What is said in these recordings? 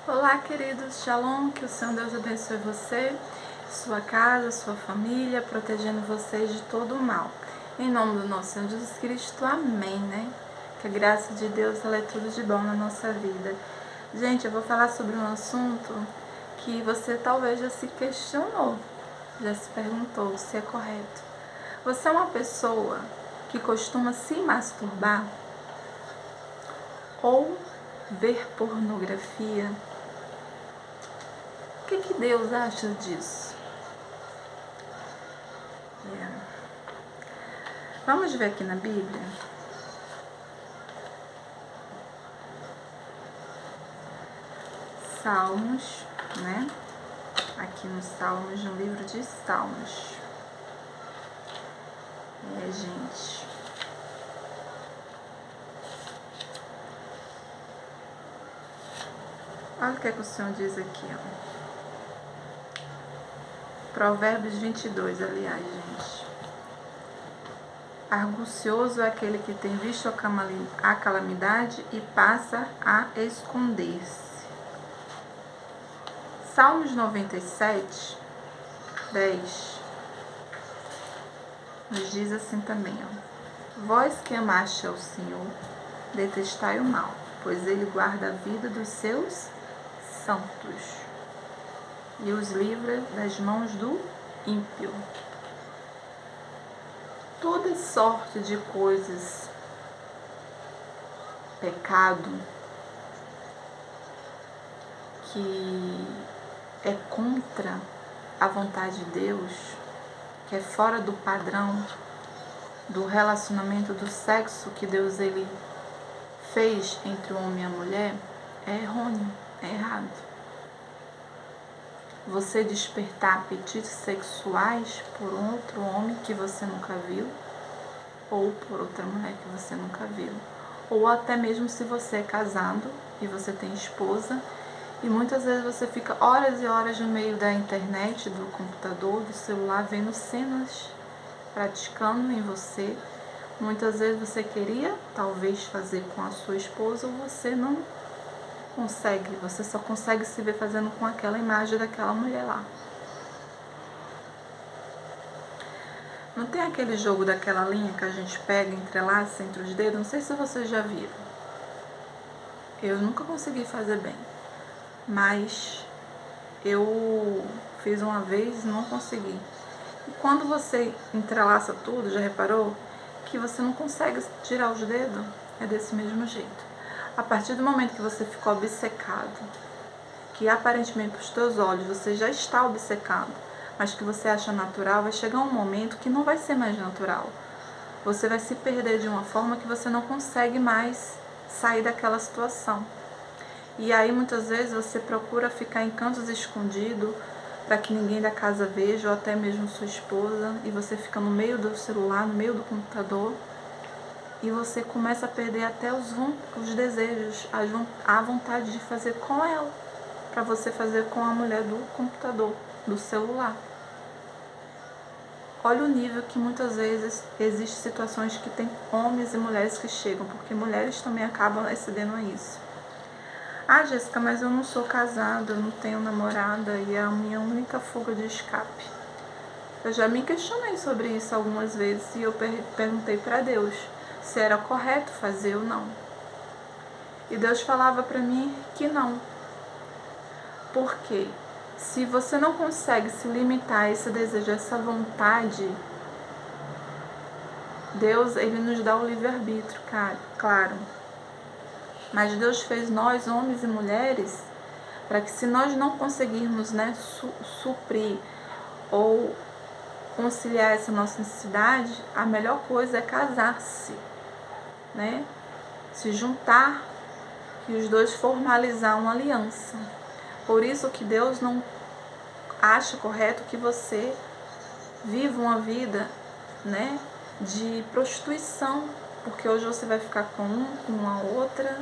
Olá, queridos, Shalom, que o Senhor Deus abençoe você, sua casa, sua família, protegendo vocês de todo o mal. Em nome do nosso Senhor Jesus Cristo, amém, né? Que a graça de Deus, ela é tudo de bom na nossa vida. Gente, eu vou falar sobre um assunto que você talvez já se questionou, já se perguntou se é correto. Você é uma pessoa que costuma se masturbar ou ver pornografia? O que Deus acha disso? Vamos ver aqui na Bíblia. Salmos, né? Aqui nos Salmos, no livro de Salmos. Gente. Olha o que o Senhor diz aqui, ó. Provérbios 22, aliás, gente. Argucioso é aquele que tem visto a calamidade e passa a esconder-se. Salmos 97, 10, nos diz assim também, ó. Vós que amaste ao Senhor, detestai o mal, pois ele guarda a vida dos seus santos e os livra das mãos do ímpio. Toda sorte de coisas, pecado, que é contra a vontade de Deus, que é fora do padrão do relacionamento do sexo que Deus ele fez entre o homem e a mulher, é errôneo, é errado. Você despertar apetites sexuais por um outro homem que você nunca viu, ou por outra mulher que você nunca viu, ou até mesmo se você é casado e você tem esposa, e muitas vezes você fica horas e horas no meio da internet, do computador, do celular, vendo cenas praticando em você. Muitas vezes você queria, talvez, fazer com a sua esposa, ou você não consegue, você só consegue se ver fazendo com aquela imagem daquela mulher lá. Não tem aquele jogo daquela linha que a gente pega, entrelaça entre os dedos? Não sei se vocês já viram. Eu nunca consegui fazer bem, mas eu fiz uma vez e não consegui. E quando você entrelaça tudo, já reparou que você não consegue tirar os dedos? É desse mesmo jeito. A partir do momento que você ficou obcecado, que aparentemente para os teus olhos você já está obcecado, mas que você acha natural, vai chegar um momento que não vai ser mais natural. Você vai se perder de uma forma que você não consegue mais sair daquela situação. E aí muitas vezes você procura ficar em cantos escondidos para que ninguém da casa veja, ou até mesmo sua esposa, e você fica no meio do celular, no meio do computador, e você começa a perder até os desejos, a vontade de fazer com ela, para você fazer com a mulher do computador, do celular. Olha o nível que muitas vezes existem situações que tem homens e mulheres que chegam, porque mulheres também acabam excedendo a isso. Ah, Jéssica, mas eu não sou casada, eu não tenho namorada e é a minha única fuga de escape. Eu já me questionei sobre isso algumas vezes e eu perguntei para Deus se era correto fazer ou não. E Deus falava para mim que não. Porque se você não consegue se limitar a esse desejo, a essa vontade, Deus, ele nos dá o livre-arbítrio, claro. Mas Deus fez nós, homens e mulheres, para que se nós não conseguirmos, né, suprir ou conciliar essa nossa necessidade, a melhor coisa é casar-se, né? Se juntar e os dois formalizar uma aliança. Por isso que Deus não acha correto que você viva uma vida, né, de prostituição, porque hoje você vai ficar com uma outra,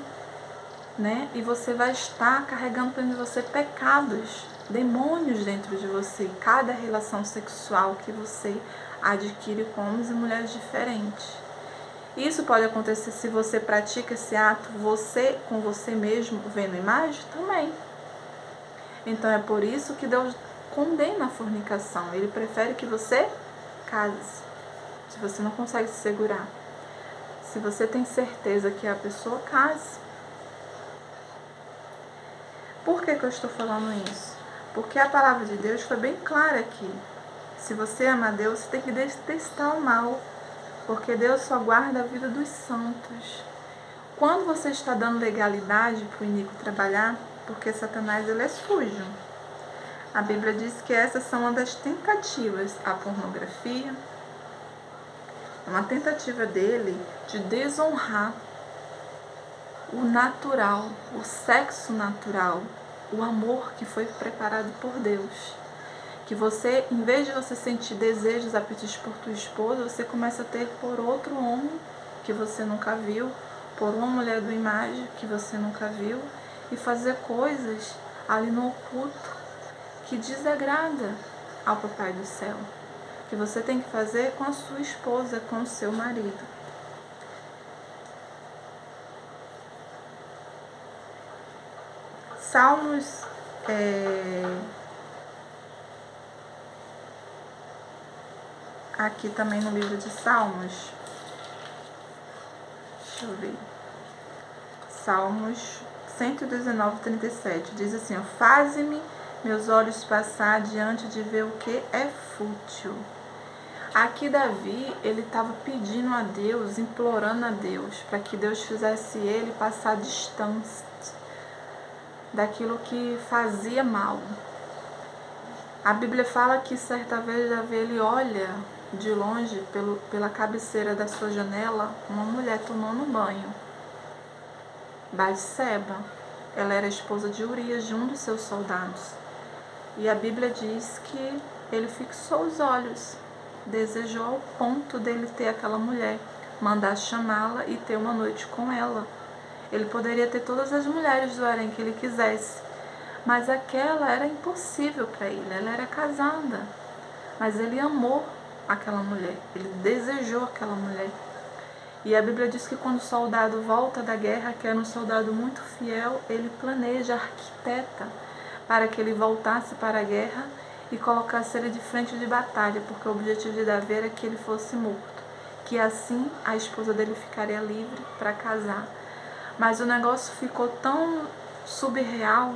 né, e você vai estar carregando dentro de você pecados, demônios dentro de você, cada relação sexual que você adquire com homens e mulheres diferentes. Isso pode acontecer se você pratica esse ato, você com você mesmo, vendo imagem também. Então é por isso que Deus condena a fornicação. Ele prefere que você case, se você não consegue se segurar. Se você tem certeza que é a pessoa, case. Por que eu estou falando isso? Porque a palavra de Deus foi bem clara aqui. Se você ama a Deus, você tem que detestar o mal, porque Deus só guarda a vida dos santos. Quando você está dando legalidade para o iníquo trabalhar, porque Satanás ele é sujo. A Bíblia diz que essas são uma das tentativas. A pornografia é uma tentativa dele de desonrar o natural, o sexo natural, o amor que foi preparado por Deus. Que você, em vez de você sentir desejos, apetites por tua esposa, você começa a ter por outro homem que você nunca viu, por uma mulher do imagem que você nunca viu, e fazer coisas ali no oculto que desagrada ao Papai do Céu, que você tem que fazer com a sua esposa, com o seu marido. Salmos aqui também no livro de Salmos, deixa eu ver, Salmos 119, 37, diz assim: faze-me meus olhos passar diante de ver o que é fútil. Aqui Davi, ele estava pedindo a Deus, implorando a Deus, para que Deus fizesse ele passar distante daquilo que fazia mal. A Bíblia fala que certa vez Davi, ele olha de longe, pela cabeceira da sua janela, uma mulher tomando banho. Batseba, ela era esposa de Urias, de um dos seus soldados. E a Bíblia diz que ele fixou os olhos, desejou ao ponto dele ter aquela mulher, mandar chamá-la e ter uma noite com ela. Ele poderia ter todas as mulheres do harém que ele quisesse, mas aquela era impossível para ele, ela era casada. Mas ele amou aquela mulher, ele desejou aquela mulher. E a Bíblia diz que quando o soldado volta da guerra, que era um soldado muito fiel, ele planeja, arquiteta, para que ele voltasse para a guerra e colocasse ele de frente de batalha, porque o objetivo de Davi era que ele fosse morto, que assim a esposa dele ficaria livre para casar. Mas o negócio ficou tão surreal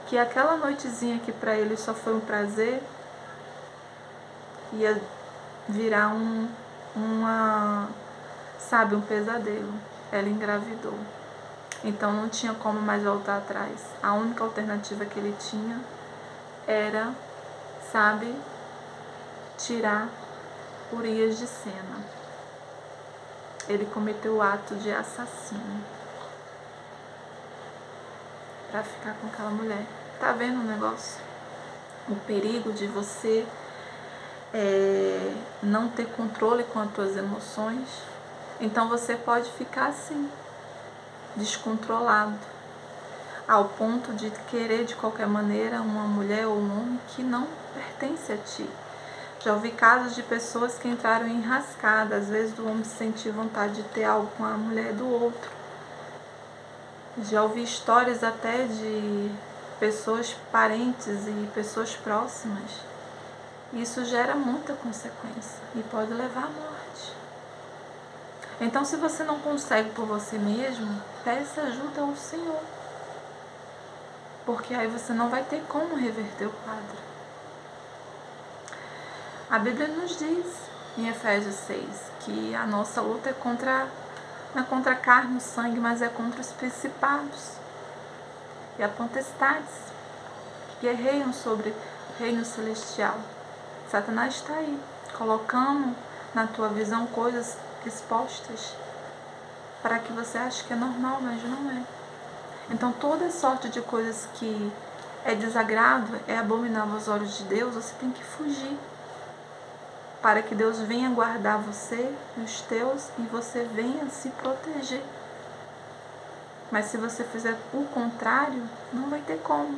que aquela noitezinha que para ele só foi um prazer, ia virar um pesadelo. Ela engravidou. Então não tinha como mais voltar atrás. A única alternativa que ele tinha era, tirar Urias de cena. Ele cometeu o ato de assassino para ficar com aquela mulher. Tá vendo o negócio? O perigo de você não ter controle com as tuas emoções. Então você pode ficar assim, descontrolado, ao ponto de querer de qualquer maneira uma mulher ou um homem que não pertence a ti. Já ouvi casos de pessoas que entraram em enrascada, às vezes do homem sentir vontade de ter algo com a mulher do outro. Já ouvi histórias até de pessoas parentes e pessoas próximas. Isso gera muita consequência e pode levar à morte. Então, se você não consegue por você mesmo, peça ajuda ao Senhor. Porque aí você não vai ter como reverter o quadro. A Bíblia nos diz, em Efésios 6, que a nossa luta não é contra a carne e o sangue, mas é contra os principados e as potestades que guerreiam sobre o reino celestial. Satanás está aí, colocando na tua visão coisas expostas para que você ache que é normal, mas não é. Então toda sorte de coisas que é desagrado, é abominável aos olhos de Deus, você tem que fugir, para que Deus venha guardar você e os teus e você venha se proteger. Mas se você fizer o contrário, não vai ter como.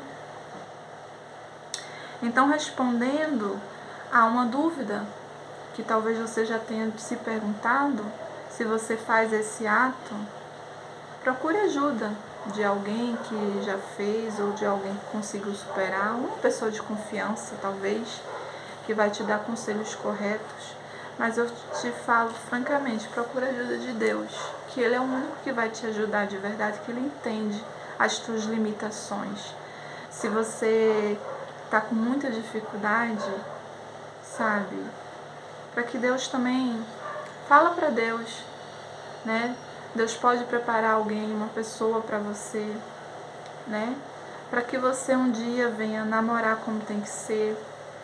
Então, respondendo a uma dúvida que talvez você já tenha se perguntado, se você faz esse ato, procure ajuda. de alguém que já fez ou de alguém que conseguiu superar, uma pessoa de confiança talvez, que vai te dar conselhos corretos. Mas eu te falo francamente, procura a ajuda de Deus, que Ele é o único que vai te ajudar de verdade, que Ele entende as tuas limitações. Se você está com muita dificuldade, sabe, para que Deus também fala para Deus, né? Deus pode preparar alguém, uma pessoa para você, né? Para que você um dia venha namorar como tem que ser,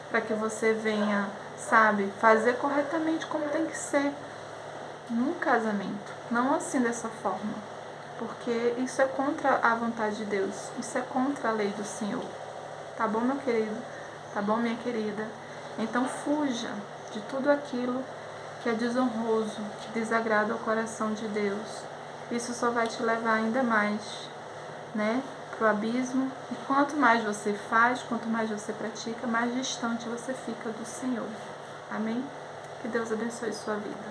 para que você venha, sabe, fazer corretamente como tem que ser num casamento, não assim dessa forma, porque isso é contra a vontade de Deus, isso é contra a lei do Senhor, tá bom, meu querido? Tá bom, minha querida? Então fuja de tudo aquilo que é desonroso, que desagrada o coração de Deus. Isso só vai te levar ainda mais, né, pro abismo. E quanto mais você faz, quanto mais você pratica, mais distante você fica do Senhor. Amém? Que Deus abençoe sua vida.